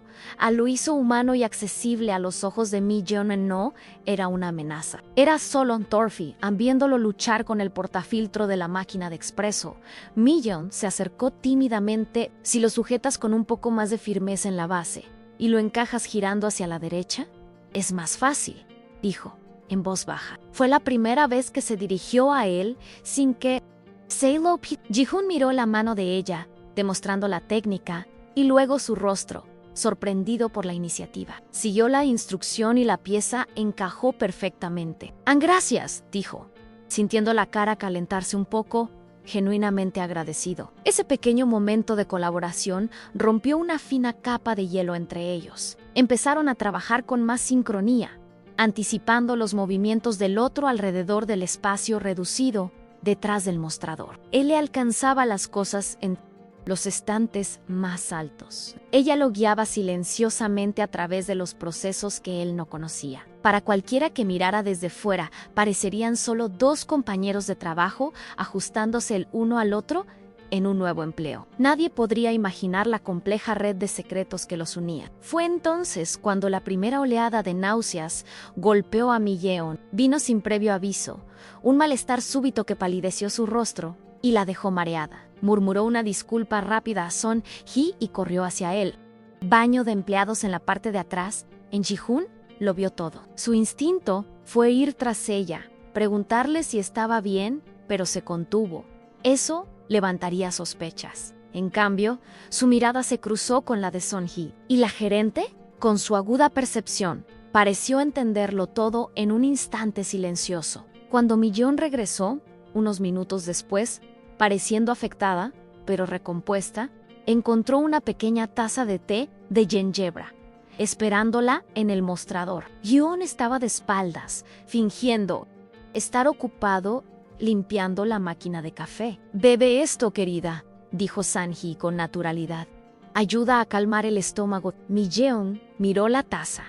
Lo hizo humano y accesible a los ojos de Mi-yeon. No era una amenaza. Era solo Torfi, viéndolo luchar con el portafiltro de la máquina de expreso. Mi-yeon se acercó tímidamente. Si lo sujetas con un poco más de firmeza en la base y lo encajas girando hacia la derecha, es más fácil, dijo, en voz baja. Fue la primera vez que se dirigió a él sin que Ji-hoon miró la mano de ella, demostrando la técnica, y luego su rostro, sorprendido por la iniciativa. Siguió la instrucción y la pieza encajó perfectamente. Gracias, dijo, sintiendo la cara calentarse un poco, genuinamente agradecido. Ese pequeño momento de colaboración rompió una fina capa de hielo entre ellos. Empezaron a trabajar con más sincronía, anticipando los movimientos del otro alrededor del espacio reducido detrás del mostrador. Él le alcanzaba las cosas en los estantes más altos. Ella lo guiaba silenciosamente a través de los procesos que él no conocía. Para cualquiera que mirara desde fuera, parecerían solo dos compañeros de trabajo ajustándose el uno al otro en un nuevo empleo. Nadie podría imaginar la compleja red de secretos que los unía. Fue entonces cuando la primera oleada de náuseas golpeó a Mi-yeon. Vino sin previo aviso, un malestar súbito que palideció su rostro y la dejó mareada. Murmuró una disculpa rápida a Sun-hee y corrió hacia él. Baño de empleados en la parte de atrás. En Ji-hoon lo vio todo. Su instinto fue ir tras ella, preguntarle si estaba bien, pero se contuvo. Eso levantaría sospechas. En cambio, su mirada se cruzó con la de Son-hee, y la gerente, con su aguda percepción, pareció entenderlo todo en un instante silencioso. Cuando Mi-yeon regresó, unos minutos después, pareciendo afectada, pero recompuesta, encontró una pequeña taza de té de gingebra, esperándola en el mostrador. Yeon estaba de espaldas, fingiendo estar ocupado limpiando la máquina de café. «Bebe esto, querida», dijo San-hee con naturalidad. «Ayuda a calmar el estómago». Mi-yeon miró la taza.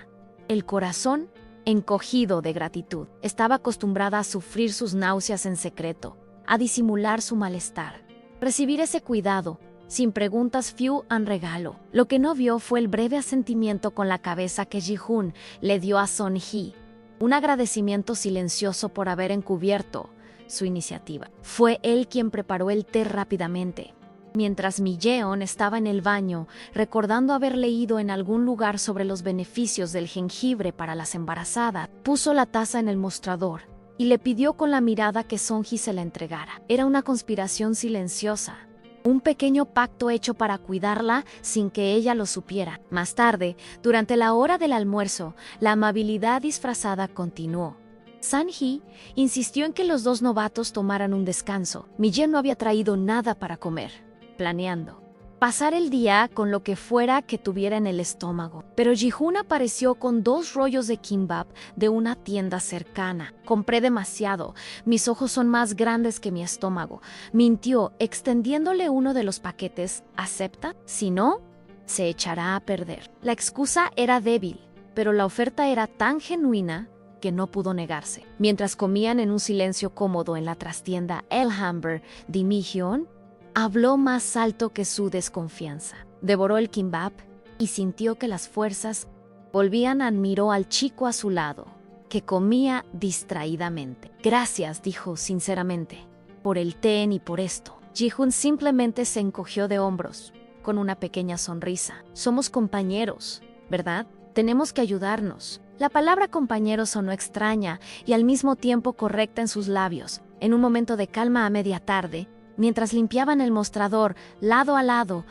El corazón encogido de gratitud. Estaba acostumbrada a sufrir sus náuseas en secreto, a disimular su malestar. Recibir ese cuidado, sin preguntas, fue un regalo. Lo que no vio fue el breve asentimiento con la cabeza que Ji-hoon le dio a Son-hee. Un agradecimiento silencioso por haber encubierto su iniciativa. Fue él quien preparó el té rápidamente. Mientras Mi-yeon estaba en el baño, recordando haber leído en algún lugar sobre los beneficios del jengibre para las embarazadas, puso la taza en el mostrador y le pidió con la mirada que Son-hee se la entregara. Era una conspiración silenciosa, un pequeño pacto hecho para cuidarla sin que ella lo supiera. Más tarde, durante la hora del almuerzo, la amabilidad disfrazada continuó. San-hee insistió en que los dos novatos tomaran un descanso. Mi-yeon no había traído nada para comer, planeando pasar el día con lo que fuera que tuviera en el estómago. Pero Ji-hoon apareció con 2 rollos de kimbap de una tienda cercana. «Compré demasiado. Mis ojos son más grandes que mi estómago», mintió, extendiéndole uno de los paquetes. «¿Acepta? Si no, se echará a perder». La excusa era débil, pero la oferta era tan genuina que no pudo negarse. Mientras comían en un silencio cómodo en la trastienda El Hamburg de Mi-yeon, habló más alto que su desconfianza. Devoró el kimbap y sintió que las fuerzas volvían. Admiró al chico a su lado, que comía distraídamente. «Gracias», dijo sinceramente, «por el té y por esto». Ji-hoon simplemente se encogió de hombros, con una pequeña sonrisa. «Somos compañeros, ¿verdad? Tenemos que ayudarnos». La palabra compañero sonó extraña y al mismo tiempo correcta en sus labios. En un momento de calma a media tarde, mientras limpiaban el mostrador, lado a lado,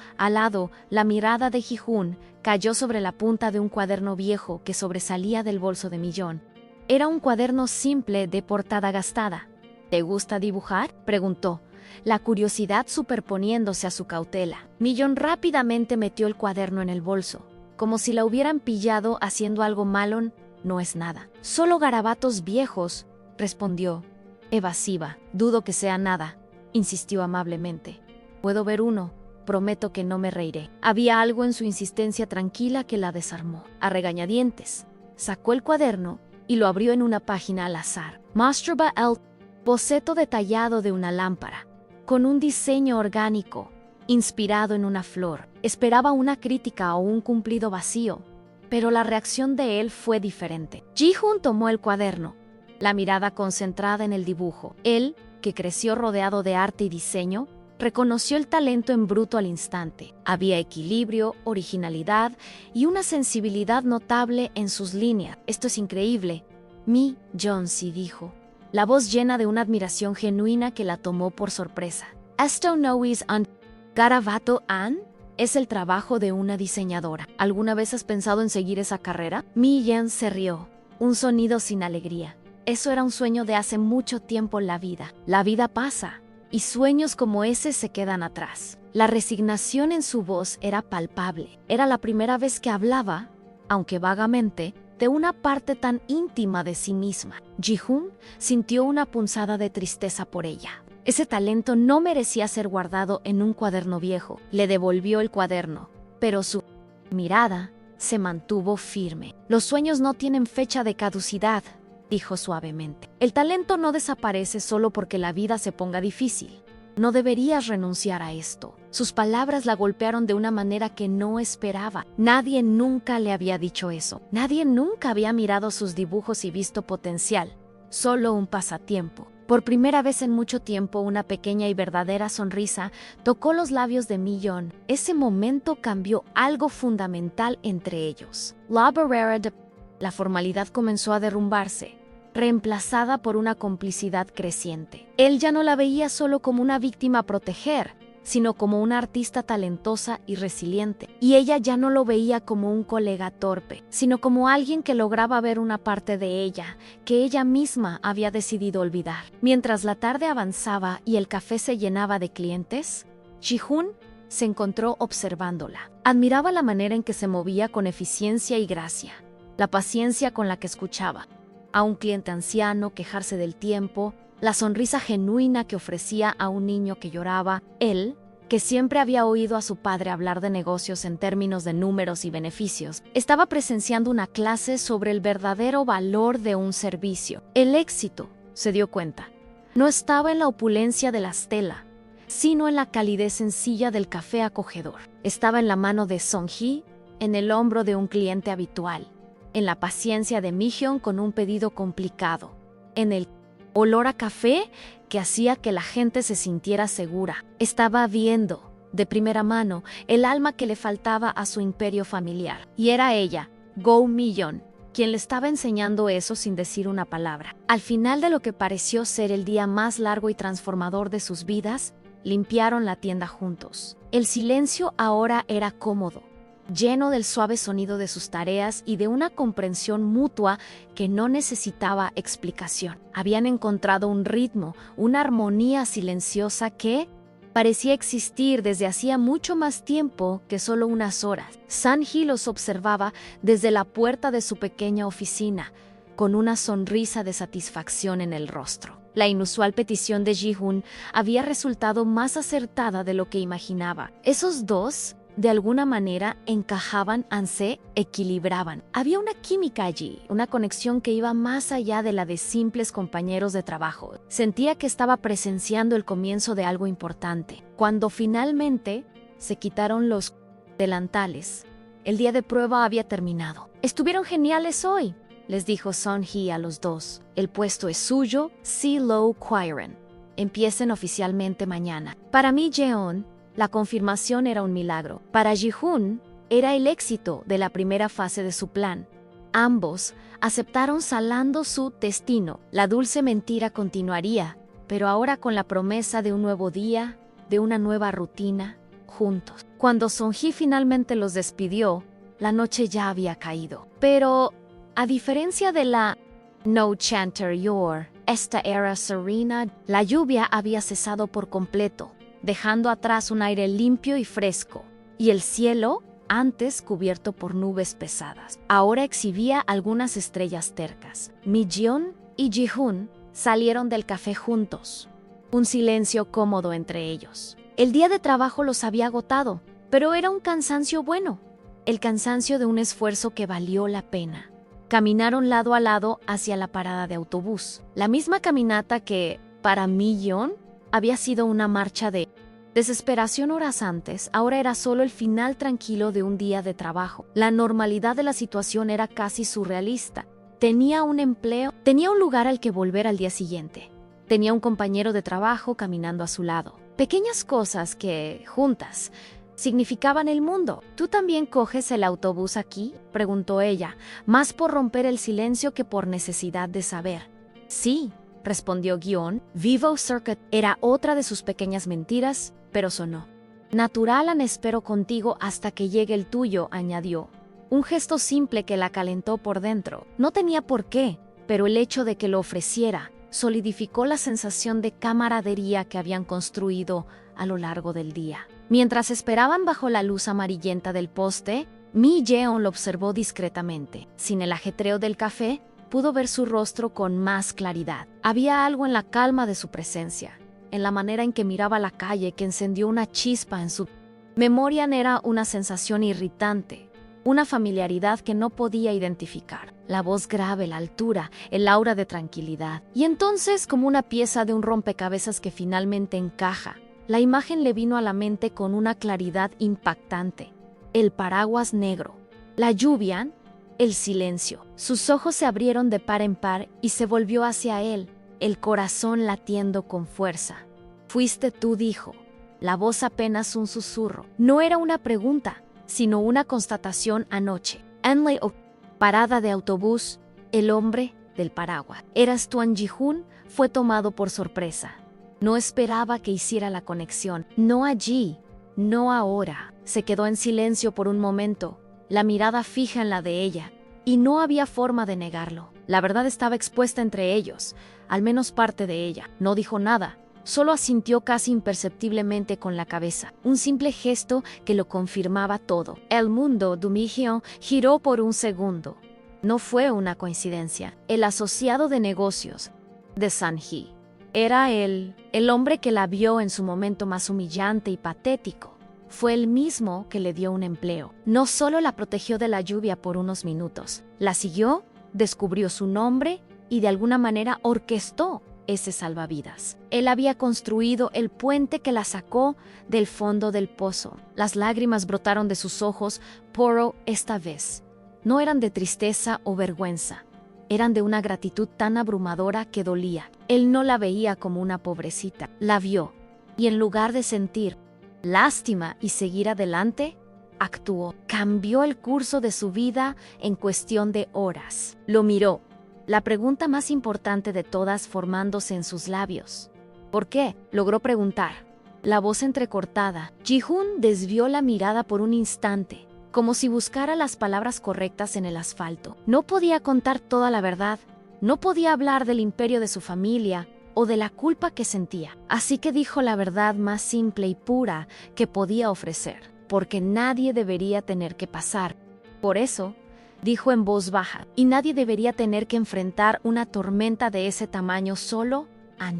la mirada de Ji-hoon cayó sobre la punta de un cuaderno viejo que sobresalía del bolso de Mi-yeon. Era un cuaderno simple de portada gastada. «¿Te gusta dibujar?», preguntó, la curiosidad superponiéndose a su cautela. Mi-yeon rápidamente metió el cuaderno en el bolso, como si la hubieran pillado haciendo algo malo. «No es nada. Solo garabatos viejos», respondió, evasiva. «Dudo que sea nada», insistió amablemente. «Puedo ver uno. Prometo que no me reiré». Había algo en su insistencia tranquila que la desarmó. A regañadientes, sacó el cuaderno y lo abrió en una página al azar. Mostraba el boceto detallado de una lámpara, con un diseño orgánico, inspirado en una flor. Esperaba una crítica o un cumplido vacío, pero la reacción de él fue diferente. Ji-hoon tomó el cuaderno, la mirada concentrada en el dibujo. Él, que creció rodeado de arte y diseño, reconoció el talento en bruto al instante. Había equilibrio, originalidad y una sensibilidad notable en sus líneas. «Esto es increíble», Mi-yeon dijo, la voz llena de una admiración genuina que la tomó por sorpresa. «Esto no es un garabato, Ann. Es el trabajo de una diseñadora. ¿Alguna vez has pensado en seguir esa carrera?» Mi-yeon se rió, un sonido sin alegría. Eso era un sueño de hace mucho tiempo en la vida. La vida pasa, y sueños como ese se quedan atrás. La resignación en su voz era palpable. Era la primera vez que hablaba, aunque vagamente, de una parte tan íntima de sí misma. Ji-hoon sintió una punzada de tristeza por ella. Ese talento no merecía ser guardado en un cuaderno viejo. Le devolvió el cuaderno, pero su mirada se mantuvo firme. «Los sueños no tienen fecha de caducidad», dijo suavemente. «El talento no desaparece solo porque la vida se ponga difícil. No deberías renunciar a esto». Sus palabras la golpearon de una manera que no esperaba. Nadie nunca le había dicho eso. Nadie nunca había mirado sus dibujos y visto potencial. Solo un pasatiempo. Por primera vez en mucho tiempo, una pequeña y verdadera sonrisa tocó los labios de Mi-yeon. Ese momento cambió algo fundamental entre ellos. La formalidad comenzó a derrumbarse. reemplazada por una complicidad creciente. Él ya no la veía solo como una víctima a proteger, sino como una artista talentosa y resiliente. Y ella ya no lo veía como un colega torpe, sino como alguien que lograba ver una parte de ella, que ella misma había decidido olvidar. Mientras la tarde avanzaba y el café se llenaba de clientes, Ji-hoon se encontró observándola. Admiraba la manera en que se movía con eficiencia y gracia, la paciencia con la que escuchaba a un cliente anciano quejarse del tiempo, la sonrisa genuina que ofrecía a un niño que lloraba. Él, que siempre había oído a su padre hablar de negocios en términos de números y beneficios, estaba presenciando una clase sobre el verdadero valor de un servicio. El éxito, se dio cuenta, no estaba en la opulencia de la stela, sino en la calidez sencilla del café acogedor. Estaba en la mano de Song-hee, en el hombro de un cliente habitual, en la paciencia de Mi-hyun con un pedido complicado, en el olor a café que hacía que la gente se sintiera segura. Estaba viendo, de primera mano, el alma que le faltaba a su imperio familiar. Y era ella, Go Mi-yeon, quien le estaba enseñando eso sin decir una palabra. Al final de lo que pareció ser el día más largo y transformador de sus vidas, limpiaron la tienda juntos. El silencio ahora era cómodo, lleno del suave sonido de sus tareas y de una comprensión mutua que no necesitaba explicación. Habían encontrado un ritmo, una armonía silenciosa que parecía existir desde hacía mucho más tiempo que solo unas horas. Sang-hee los observaba desde la puerta de su pequeña oficina, con una sonrisa de satisfacción en el rostro. La inusual petición de Ji-hoon había resultado más acertada de lo que imaginaba. Esos dos, de alguna manera, encajaban, se equilibraban. Había una química allí, una conexión que iba más allá de la de simples compañeros de trabajo. Sentía que estaba presenciando el comienzo de algo importante. Cuando finalmente se quitaron los delantales, el día de prueba había terminado. «Estuvieron geniales hoy», les dijo Song-hee a los dos. «El puesto es suyo, Si-lo Kwiren. Empiecen oficialmente mañana». Para Mi Jeon, la confirmación era un milagro. Para Ji-hoon, era el éxito de la primera fase de su plan. Ambos aceptaron salando su destino. La dulce mentira continuaría, pero ahora con la promesa de un nuevo día, de una nueva rutina, juntos. Cuando Song-hee finalmente los despidió, la noche ya había caído. Pero, a diferencia de la noche anterior, esta era serena. La lluvia había cesado por completo, dejando atrás un aire limpio y fresco, y el cielo, antes cubierto por nubes pesadas, ahora exhibía algunas estrellas tercas. Mi-jeon y Ji-hoon salieron del café juntos, un silencio cómodo entre ellos. El día de trabajo los había agotado, pero era un cansancio bueno, el cansancio de un esfuerzo que valió la pena. Caminaron lado a lado hacia la parada de autobús, la misma caminata que, para Mi-jeon, había sido una marcha de desesperación horas antes. Ahora era solo el final tranquilo de un día de trabajo. La normalidad de la situación era casi surrealista. Tenía un empleo, tenía un lugar al que volver al día siguiente. Tenía un compañero de trabajo caminando a su lado. Pequeñas cosas que, juntas, significaban el mundo. ¿Tú también coges el autobús aquí?, preguntó ella, más por romper el silencio que por necesidad de saber. Sí, respondió Gyeon. Vivo Circuit era otra de sus pequeñas mentiras, pero sonó. Natural, espero contigo hasta que llegue el tuyo, añadió. Un gesto simple que la calentó por dentro. No tenía por qué, pero el hecho de que lo ofreciera solidificó la sensación de camaradería que habían construido a lo largo del día. Mientras esperaban bajo la luz amarillenta del poste, Mi Jeon lo observó discretamente. Sin el ajetreo del café, pudo ver su rostro con más claridad. Había algo en la calma de su presencia, en la manera en que miraba la calle que encendió una chispa en su memoria. Era una sensación irritante, una familiaridad que no podía identificar. La voz grave, la altura, el aura de tranquilidad. Y entonces, como una pieza de un rompecabezas que finalmente encaja, la imagen le vino a la mente con una claridad impactante. El paraguas negro, la lluvia, el silencio. Sus ojos se abrieron de par en par y se volvió hacia él, el corazón latiendo con fuerza. «Fuiste tú», dijo, la voz apenas un susurro. No era una pregunta, sino una constatación. Anoche, Anley, parada de autobús, el hombre, del paraguas. Eras Tuan Ji-hoon fue tomado por sorpresa. No esperaba que hiciera la conexión. No allí, no ahora. Se quedó en silencio por un momento, la mirada fija en la de ella, y no había forma de negarlo. La verdad estaba expuesta entre ellos, al menos parte de ella. No dijo nada, solo asintió casi imperceptiblemente con la cabeza, un simple gesto que lo confirmaba todo. El mundo de Mi-hyun giró por un segundo. No fue una coincidencia. El asociado de negocios de San-hee era el hombre que la vio en su momento más humillante y patético. Fue el mismo que le dio un empleo. No solo la protegió de la lluvia por unos minutos, la siguió, descubrió su nombre y de alguna manera orquestó ese salvavidas. Él había construido el puente que la sacó del fondo del pozo. Las lágrimas brotaron de sus ojos, pero esta vez no eran de tristeza o vergüenza. Eran de una gratitud tan abrumadora que dolía. Él no la veía como una pobrecita, la vio, y en lugar de sentir lástima y seguir adelante, actuó. Cambió el curso de su vida en cuestión de horas. Lo miró, la pregunta más importante de todas formándose en sus labios. ¿Por qué?, logró preguntar. La voz entrecortada. Ji-hoon desvió la mirada por un instante, como si buscara las palabras correctas en el asfalto. No podía contar toda la verdad, no podía hablar del imperio de su familia o de la culpa que sentía. Así que dijo la verdad más simple y pura que podía ofrecer, porque nadie debería tener que pasar. Por eso, dijo en voz baja, y nadie debería tener que enfrentar una tormenta de ese tamaño solo,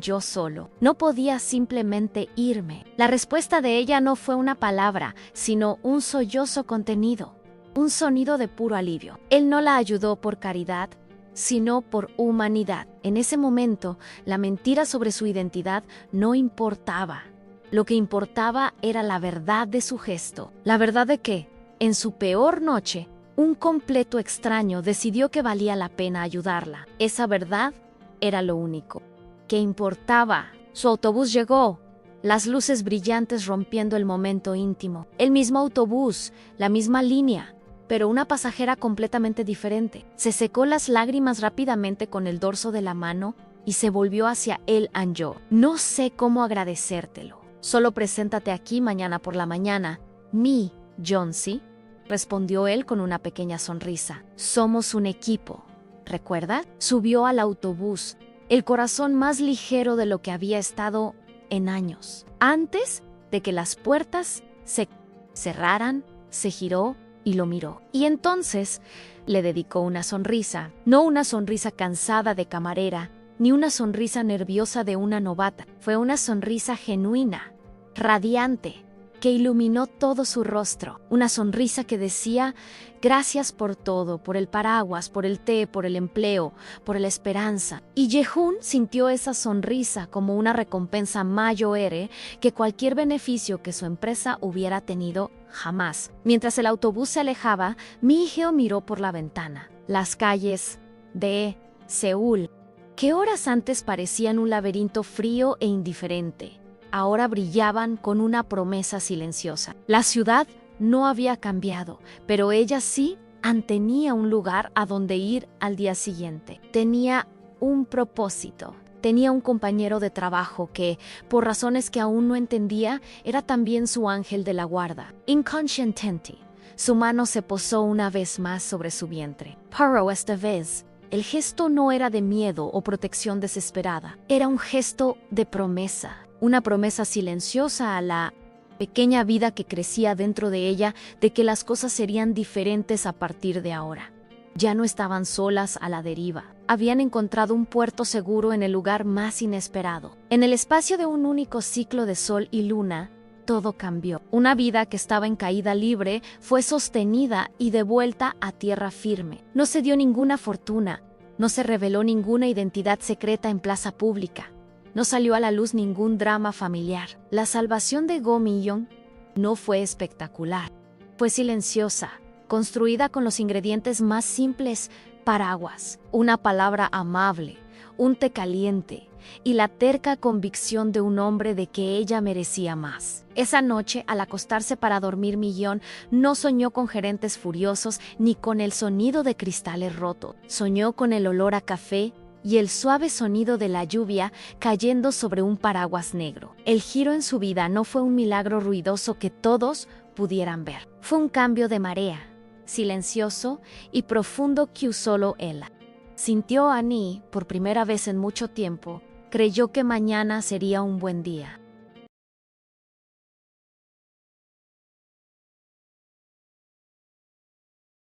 yo solo. No podía simplemente irme. La respuesta de ella no fue una palabra, sino un sollozo contenido, un sonido de puro alivio. Él no la ayudó por caridad, sino por humanidad. En ese momento, la mentira sobre su identidad no importaba. Lo que importaba era la verdad de su gesto. La verdad de que, en su peor noche, un completo extraño decidió que valía la pena ayudarla. Esa verdad era lo único que importaba. Su autobús llegó, las luces brillantes rompiendo el momento íntimo. El mismo autobús, la misma línea, pero una pasajera completamente diferente. Se secó las lágrimas rápidamente con el dorso de la mano y se volvió hacia él. An-jo, no sé cómo agradecértelo. Solo preséntate aquí mañana por la mañana. Mi-yeon-si, respondió él con una pequeña sonrisa. Somos un equipo, ¿recuerda? Subió al autobús, el corazón más ligero de lo que había estado en años. Antes de que las puertas se cerraran, se giró y lo miró. Y entonces le dedicó una sonrisa, no una sonrisa cansada de camarera, ni una sonrisa nerviosa de una novata. Fue una sonrisa genuina, radiante, que iluminó todo su rostro. Una sonrisa que decía: gracias por todo, por el paraguas, por el té, por el empleo, por la esperanza. Y Ji-hoon sintió esa sonrisa como una recompensa mayor que cualquier beneficio que su empresa hubiera tenido jamás. Mientras el autobús se alejaba, Mi-hyo miró por la ventana. Las calles de Seúl, que horas antes parecían un laberinto frío e indiferente, ahora brillaban con una promesa silenciosa. La ciudad no había cambiado, pero ella sí tenía un lugar a donde ir al día siguiente. Tenía un propósito. Tenía un compañero de trabajo que, por razones que aún no entendía, era también su ángel de la guarda. Inconscientemente, su mano se posó una vez más sobre su vientre. Pero esta vez, el gesto no era de miedo o protección desesperada. Era un gesto de promesa. Una promesa silenciosa a la pequeña vida que crecía dentro de ella de que las cosas serían diferentes a partir de ahora. Ya no estaban solas a la deriva. Habían encontrado un puerto seguro en el lugar más inesperado. En el espacio de un único ciclo de sol y luna, todo cambió. Una vida que estaba en caída libre fue sostenida y devuelta a tierra firme. No se dio ninguna fortuna, no se reveló ninguna identidad secreta en plaza pública. No salió a la luz ningún drama familiar. La salvación de Go Mi-yeon no fue espectacular. Fue silenciosa, construida con los ingredientes más simples: paraguas, una palabra amable, un té caliente y la terca convicción de un hombre de que ella merecía más. Esa noche, al acostarse para dormir, Millón no soñó con gerentes furiosos ni con el sonido de cristales rotos. Soñó con el olor a café y el suave sonido de la lluvia cayendo sobre un paraguas negro. El giro en su vida no fue un milagro ruidoso que todos pudieran ver. Fue un cambio de marea, silencioso y profundo que solo él sintió. Annie, por primera vez en mucho tiempo, creyó que mañana sería un buen día.